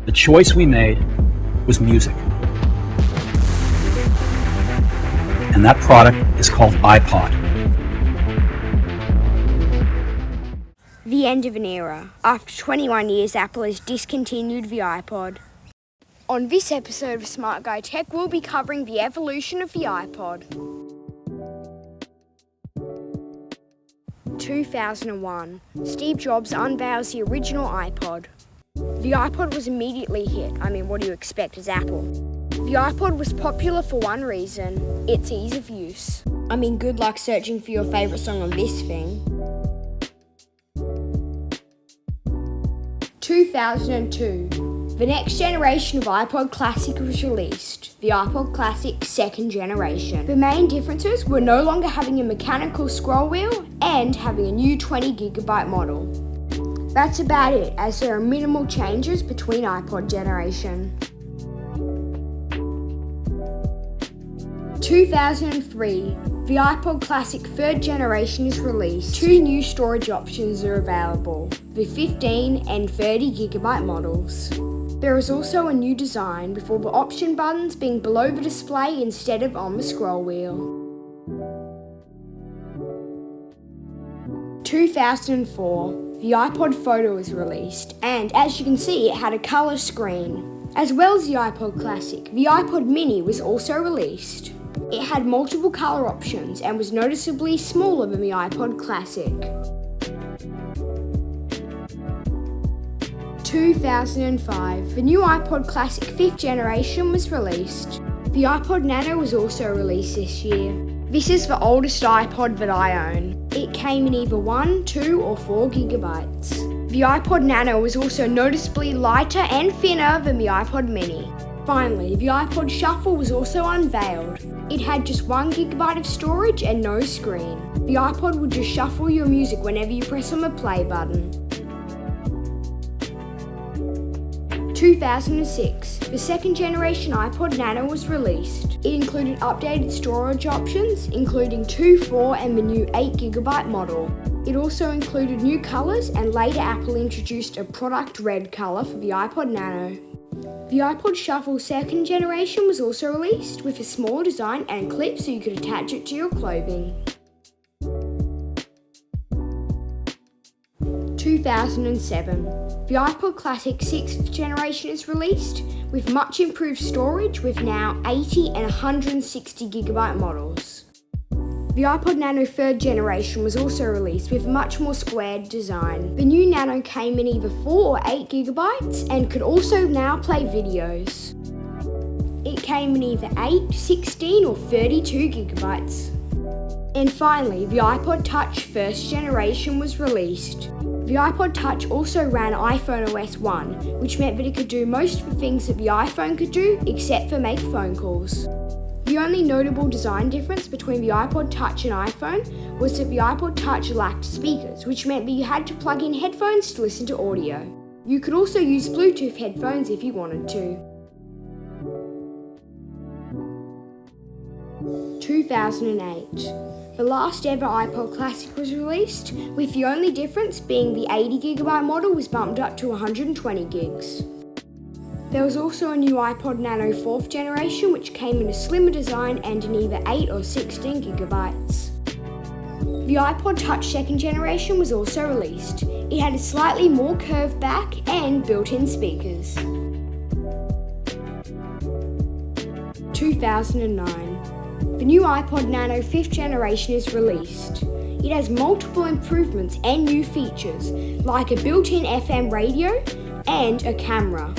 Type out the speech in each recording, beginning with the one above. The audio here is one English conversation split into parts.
The choice we made was music. And that product is called iPod. The end of an era. After 21 years, Apple has discontinued the iPod. On this episode of SmartGuy Tech, we'll be covering the evolution of the iPod. 2001. Steve Jobs unveils the original iPod. The iPod was immediately a hit. What do you expect as Apple? The iPod was popular for one reason: its ease of use. Good luck searching for your favourite song on this thing. 2002. The next generation of iPod Classic was released, the iPod Classic 2nd generation. The main differences were no longer having a mechanical scroll wheel and having a new 20GB model. That's about it, as there are minimal changes between iPod generation. 2003. The iPod Classic 3rd generation is released. Two new storage options are available, the 15 and 30GB models. There is also a new design, with all the option buttons being below the display instead of on the scroll wheel. 2004. The iPod Photo was released, and as you can see, it had a colour screen. As well as the iPod Classic, the iPod Mini was also released. It had multiple colour options and was noticeably smaller than the iPod Classic. 2005. The new iPod Classic 5th generation was released. The iPod Nano was also released this year. This is the oldest iPod that I own. It came in either 1, 2 or 4GB. The iPod Nano was also noticeably lighter and thinner than the iPod Mini. Finally, the iPod Shuffle was also unveiled. It had just 1GB of storage and no screen. The iPod would just shuffle your music whenever you press on the play button. 2006. The 2nd generation iPod Nano was released. It included updated storage options, including 2, 4 and the new 8GB model. It also included new colours, and later Apple introduced a product red colour for the iPod Nano. The iPod Shuffle 2nd generation was also released, with a smaller design and clip so you could attach it to your clothing. 2007. The iPod Classic 6th generation is released, with much improved storage, with now 80 and 160GB models. The iPod Nano 3rd generation was also released, with a much more squared design. The new Nano came in either 4 or 8GB and could also now play videos. It came in either 8, 16 or 32GB. And finally, the iPod Touch 1st generation was released. The iPod Touch also ran iPhone OS 1, which meant that it could do most of the things that the iPhone could do, except for make phone calls. The only notable design difference between the iPod Touch and iPhone was that the iPod Touch lacked speakers, which meant that you had to plug in headphones to listen to audio. You could also use Bluetooth headphones if you wanted to. 2008. The last ever iPod Classic was released, with the only difference being the 80GB model was bumped up to 120GB. There was also a new iPod Nano 4th generation, which came in a slimmer design and in either 8 or 16GB. The iPod Touch 2nd generation was also released. It had a slightly more curved back and built-in speakers. 2009. The new iPod Nano 5th generation is released. It has multiple improvements and new features, like a built-in FM radio and a camera.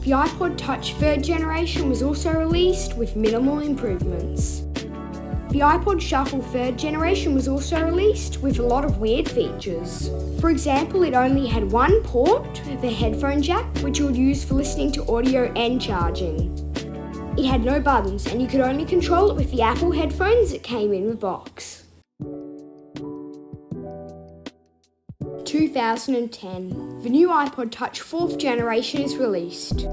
The iPod Touch 3rd generation was also released with minimal improvements. The iPod Shuffle 3rd generation was also released with a lot of weird features. For example, it only had one port, the headphone jack, which you would use for listening to audio and charging. It had no buttons, and you could only control it with the Apple headphones that came in the box. 2010. The new iPod Touch 4th generation is released.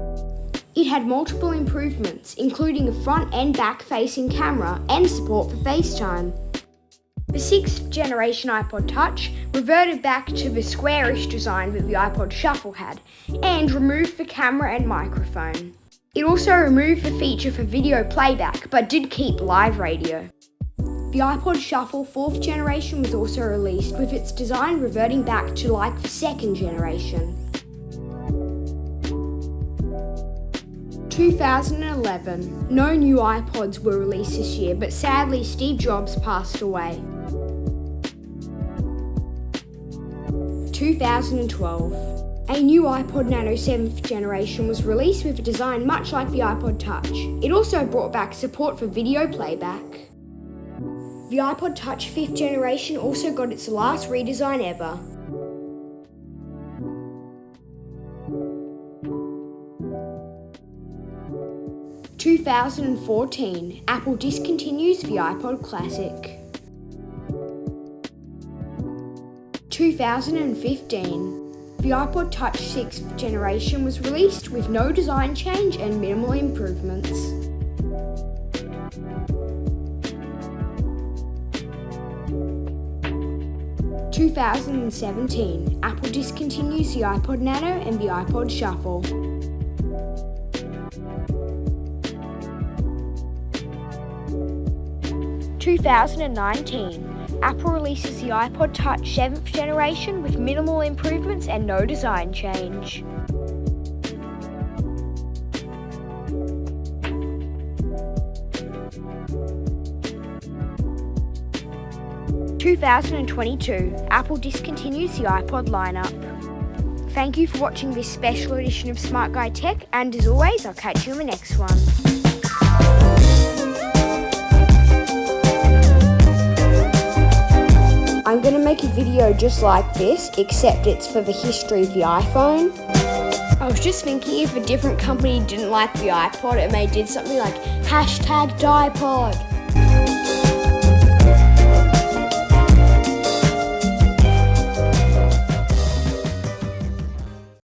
It had multiple improvements, including a front and back facing camera and support for FaceTime. The 6th generation iPod Touch reverted back to the squarish design that the iPod Shuffle had, and removed the camera and microphone. It also removed the feature for video playback, but did keep live radio. The iPod Shuffle 4th generation was also released, with its design reverting back to like the 2nd generation. 2011. No new iPods were released this year, but sadly Steve Jobs passed away. 2012. A new iPod Nano 7th generation was released with a design much like the iPod Touch. It also brought back support for video playback. The iPod Touch 5th generation also got its last redesign ever. In 2014, Apple discontinues the iPod Classic. 2015, the iPod Touch 6th generation was released with no design change and minimal improvements. 2017, Apple discontinues the iPod Nano and the iPod Shuffle. 2019, Apple releases the iPod Touch 7th generation with minimal improvements and no design change. In 2022, Apple discontinues the iPod lineup. Thank you for watching this special edition of SmartGuy Tech, and as always, I'll catch you in the next one. I'm going to make a video just like this, except it's for the history of the iPhone. I was just thinking if a different company didn't like the iPod and they did something like #DiePod.